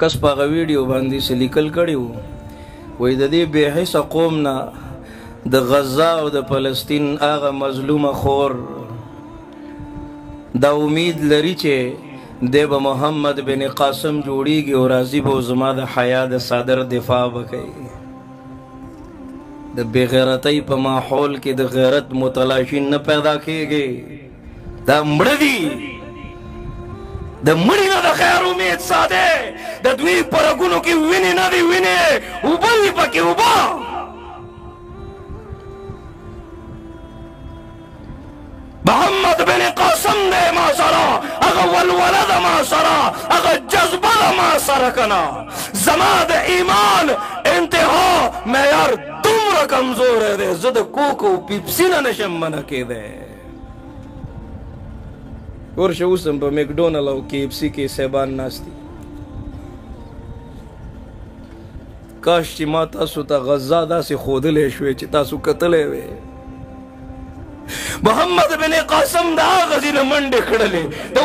کس په هغه ویډیو باندې څه لیکل کړي وو، وایي د دې بې حسه قوم نه د غزه او د فلسطین هغه مظلومه خور دا امید لري چې دی به محمد بن قاسم جوړیږي او راځي به زما د حیا د صادر دفاع به کوي. د بې غیرتۍ په ماحول کې د غیرت متلاشي نه پیدا کېږي. دا مړه دي، د مړي نه د خیر امید ساده، د دوی په رګونو کې وینې نه دي وینې، اوبه وي پکې اوبه. محمد بن قاسم دے ما سرا، اگا ولوله دا ما سرا، اگا جذبه دا ما سرا کنا. زما دا ایمان انتہا معیار دومره کمزور ہے، زد کوکو پیپسی نه نشم منع کې دی. ورشه اوس هم په میکډونل او کې اف سی کې صاحبان ناست دي. کاش چې ما تاسو ته غزه داسې ښودلی شوې چې تاسو کتلی وې. محمد بن قاسم دا هغه ځینې منډې کړلې، د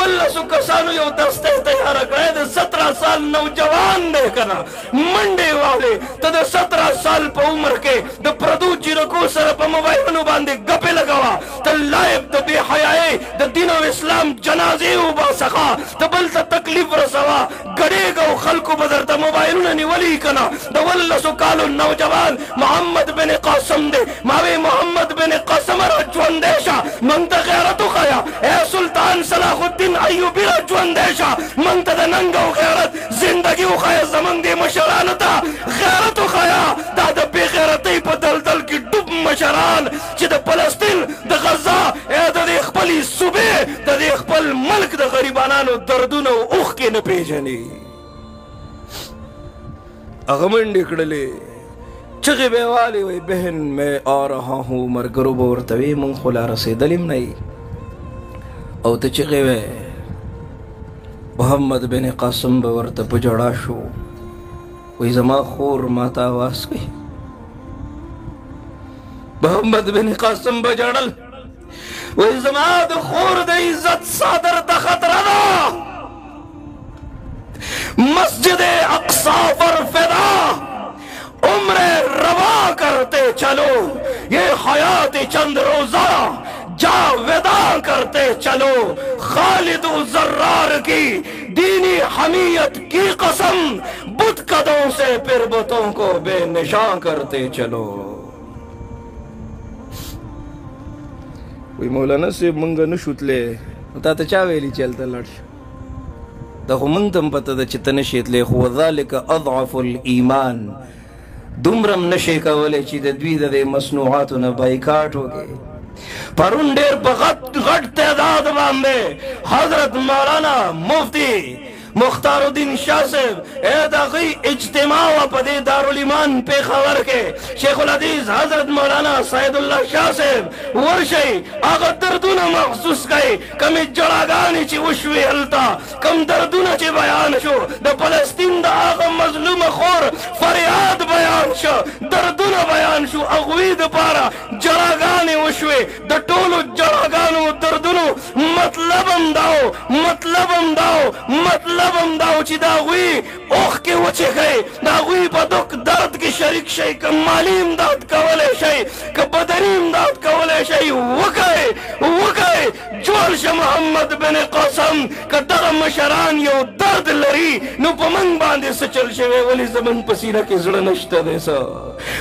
18 کسانو یو دسته تیاره کړی، د 17 سال نوجوان دی که نه، منډې والې. ته د 17 سال په عمر کې د پردو چیرکو سره په موبایلونو باندې ګپې لګوه، ته لایب د بې حیایۍ د دین او اسلام جنازې وباسخه، ته بل ته تکلیف رسوه، ګډېږه او خلکو به درته موبایلونه نیولي که نه. د 18 کالو نوجوان محمد بن قاسم دی. ما وی محمد بن قاسم را ژوندی شه، موږ ته غیرت وښیه. ای سلطان صلاح الدین ایوبي را ژوندی شه، موږ ته د ننګ او غیرت زندګي وښیه. زموږ دې مشرانو ته غیرت وښیه. دا د بې غیرتۍ په دلدل کې ډوب مشران چې د فلسطین د غزه د دې خپلې صوبې د دې خپل ملک د غریبانانو دردونه او اوښکې نه پېژني. هغه منډې کړلې، چغې به یې والې، وایي بهن میں آ رہا ہوں. ملګرو به ورته وي مونږ خو لا رسېدلي هم نه یي. او ته چغې وې. محمد بن قاسم به ورته په ژړا شو، وایي زما خور ما ته اواز کوي. محمد بن قاسم به ژړل، وایي زما د خور د عزت صادر ته خطره ده. مسجد اقصی پر فدا عمر روا کرتے چلو، یہ حیات چند روزہ جاوداں کرتے چلو. خالد و زرار کی دینی حمیت کی قسم، بت قدوں سے پھر بتوں کو بے نشان کرتے چلو. وی مولانا صاحب منگا نشوتلے، تا تا چا ویلی چلتا لڑش؟ دا خو منگ تم پتا دا چتا نشیتلے، خو ذالک اضعف الایمان. دومرم نشي کولی چې د دوی د مصنوعاتو نه بایکاټ وکړي. پرون ډېر په غټ تعداد باندې حضرت مولانا مفتی مختار الدین شاہ صاحب د هغوی اجتماع وه په دې دارالایمان پېښور کې. شیخ الحدیث حضرت مولانا سید الله شاه صاحب ورشئ، هغه دردونه محسوس کړئ، کمې جړاګانې چې وشوې هلته، کم دردونه چې بیان شو، د فلسطین د هغه مظلومه خور فریاد بیان شو، دردونه بیان شو، هغوی دپاره جړاګانې وشوې. د ټولو جړاګانو دردونو مطلب هم دا و چې د هغوی اوښکې وچښئ، د هغوی په دک درد کې شریک شئ. که مالي امداد کولی شئ، که بدني امداد کولی شئ، وکئ. جوړ شه محمد بن قاسم. که دغه مشران یو درد لري نو په موږ باندې څه چل شوی؟ ولې زموږ په سینه کې زړه نشته دی څه؟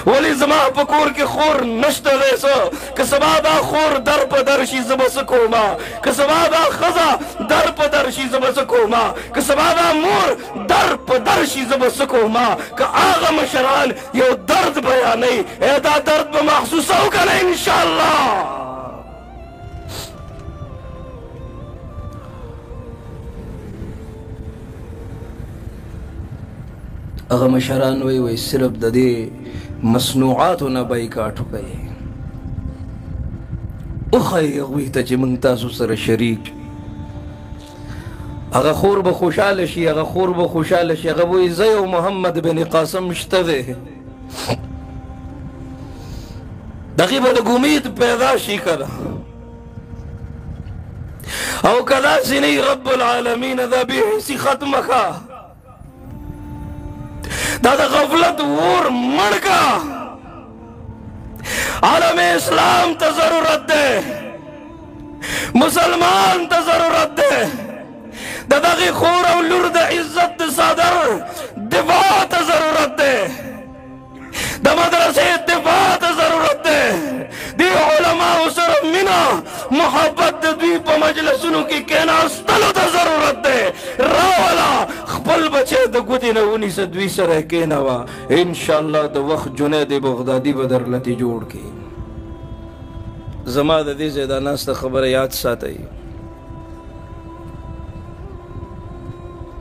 ولې زما په کور کې خور نشته دی څه؟ که سبا دا خور در په در شي زه به څه کومه؟ که سبا دا ښځه در په در شي زه به څه کومه؟ که سبا دا مور در په در شي زه به څه کومه؟ که هغه مشران یو درد بیانوي، دا درد به محسوسوو که نه انشاءالله. هغه مشران وایي صرف د دې مصنوعاتو نه بایکاټ وکړئ. وښایئ هغوی ته چې موږ تاسو سره شریک. هغه خور به خوشحاله شي، هغه وایي زه یو محمد بن قاسم شته دی. دغې به لږ امید پیدا شي که نه. او کدا سنی رب العالمین دا بیحسی ختم کا دا غفلت ور مڑ کا عالم اسلام تا ضرورت دے مسلمان تا ضرورت دے دا دغی خور او لور دا عزت صادر دفاع تا ضرورت دے دا مدرسے دفاع تا ضرورت دے دی علماء سر منا محبت دوی پا مجلسنو کی کہنا استلو تا ضرورت دے راولا خپل بچے دا گودی نونی سے دوی سر کہنا وا انشاءاللہ دا وقت جنید بغدادی بدر لتی جوڑ کی زما دا دی زیدہ ناس تا خبر یاد ساتھ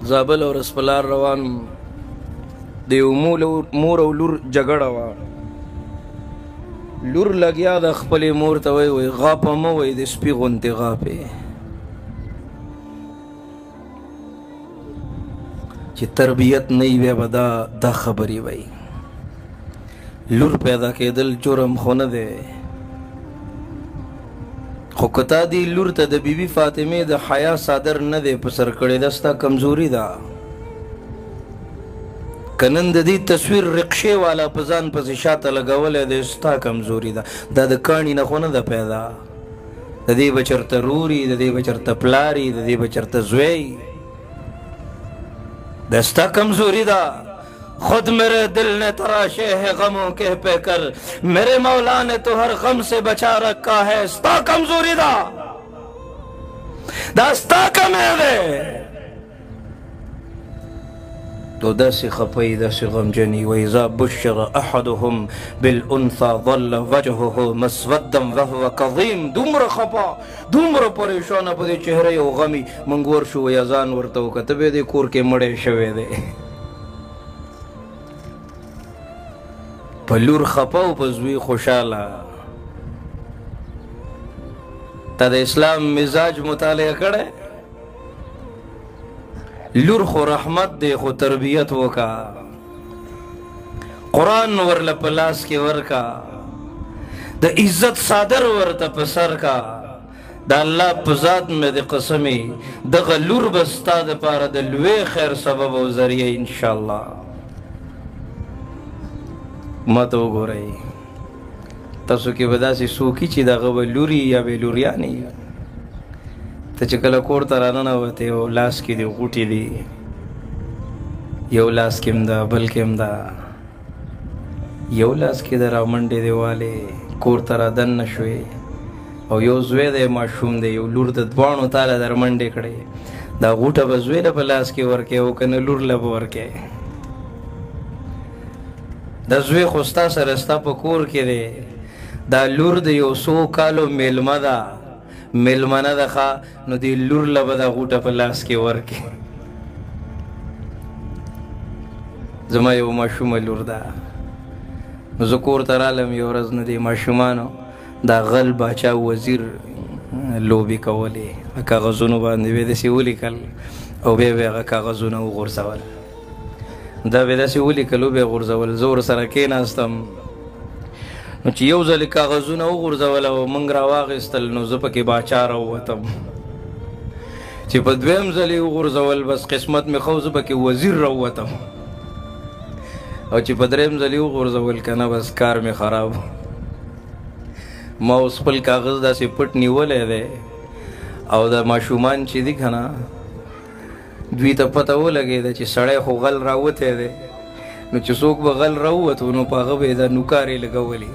زابل اور اسپلار روان دیو مور او لور جگڑا وا لور لگیا دا خپل مور تا وی غاپا مو وی دی سپی غنتی غاپے چی تربیت نئی بے بدا دا خبری وی لور پیدا کے دل جرم خون دے خوکتا دی لور تا دا بی بی فاطمه دا حیا صادر ندے پسر کڑے دستا کمزوری دا کنن دا دی تصویر رقشے والا پزان پس شاعتا لگولے دے ستا کمزوری دا دا دا کانی نخون دا پیدا دا دی بچرتا روری دا دی بچرتا پلاری دا دی بچرتا زوی دا ستا کمزوری دا خود میرے دل نے تراشے ہے غموں کے پہ کر میرے مولا نے تو ہر غم سے بچا رکھا ہے ستا کمزوری دا دا ستا کمیں دے تو دا سی خپی دا سی غم جنی وَإِذَا بُشِّرَ أَحَدُهُمْ بِالْأُنْثَى ظَلَّ وَجْهُهُ مَسْوَدًّا وَهُوَ كَظِيمٌ دومر خپا دومر پریشانہ پدے چہرے و غمی منگور شو یزان ورتو کتبے دے کور کے مڑے شوے دے پلور خپاو پزوی خوشالا تا دا اسلام مزاج مطالعہ کڑے لور خو رحمت دے خو تربیت وکا قرآن ورل پلاس کے ورکا دا عزت صادر ورتا پسر کا دا اللہ پزاد میں دے قسمی دا غلور بستا دا پارا دا لوے خیر سبب و ذریعہ انشاءاللہ ماتو گو رئی تاسو کی بدا سی سوکی چی دا غو لوری یا بے لوریانی تا چکل کور تراننا ہوتے یو لاس کی دی غوٹی دی یو لاس کم دا بل کم دا یو لاس کی دا را منڈی دی والے کور ترا دن نشوی او یو زوی دی معشوم دی یو لور دا دوانو تالا در منڈی کڑی دا غوٹا با زوی دا پا لاس کی ورکے او کن لور لب ورکے دا زوی خوستا سرستا پا کور کی دی دا لور دی یو سو کالو میلمہ دا میلمانہ دا خوا نو دی لور لبا دا غوٹا پا لاس کی ورکی زما یو معشوم لور دا نو زکور ترالم یو رزن دی معشومانو دا غل باچا وزیر لوبی کولی کاغذونو باندې به دسی ولیکل او به کاغذونو غورځول دا به دسی ولیکل به غورځول زور سره کېناستم نو چې یو ځل کاغذونه وغورځول او موږ راواغېستل نو زه پکې باچا راووتم چې په دویم ځل یې وغورځول بس قسمت مې ښه زه پکې وزیر راووتم او چې په دریم ځل یې وغورځول که نه بس کار مې خراب ما اوس خپل کاغذ داسې پټ نیولی دی او د ماشومان چې دي که نه دوی ته پته ولګېده چې سړی خو غل راوتی دی نو چې څوک به غل راووتو نو په هغه به یې دا نوکارې لګولې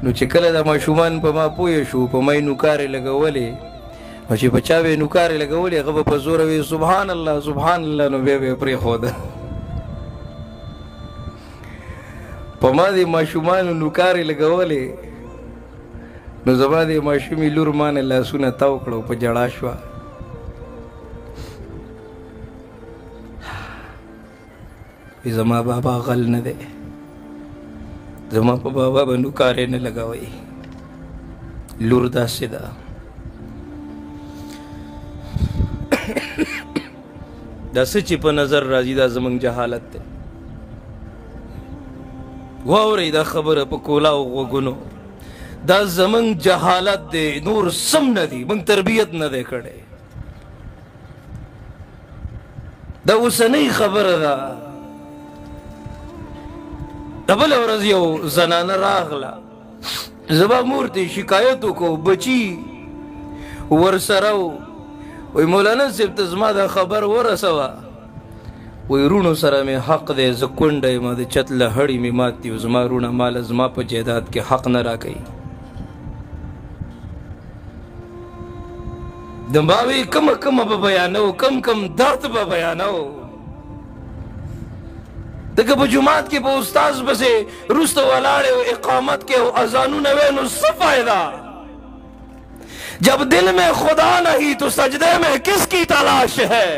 نو چې کله د ماشومان په ما پوه شو په ما یې نوکارې لګولې نو چې په چا به یې نوکارې لګولې هغه به په زوره وي سبحان الله سبحان الله نو بیا به یې پرېښوده په ما دې ماشومانو نوکارې لګولې نو زما دې ماشومې لور ما نه لاسونه تاو کړو په جړا شوه زما بابا غل نه دی زما په بابا به نوکارې نه لګوئ لور داسې ده دا څه چې په نظر راځي دا زموږ جهالت دی واورئ دا خبره په کولاو غوږونو दा जमंग जहालत दे नूर सम न दी मंग तरबियत न दे कड़े दा उस नहीं खबर दा डबल औरज यो जनाना रागला जबा मूर्ति शिकायतों को बची वरसराव वही मौलाना सिर्फ तजमा दा खबर वरसवा वही रूणो सरा में हक दे जकुंड मद चतला हड़ी में माती जमा रूणा माल जमा पर जायदाद के हक न राकई दंबावी कम कम बयानो कम कम दर्द बयानो तक जुमात के उस्ताज बसे रुस्तो वालाड़े इकामत के अजानु नवे नु सफायदा जब दिल में खुदा नहीं तो सजदे में किसकी तलाश है।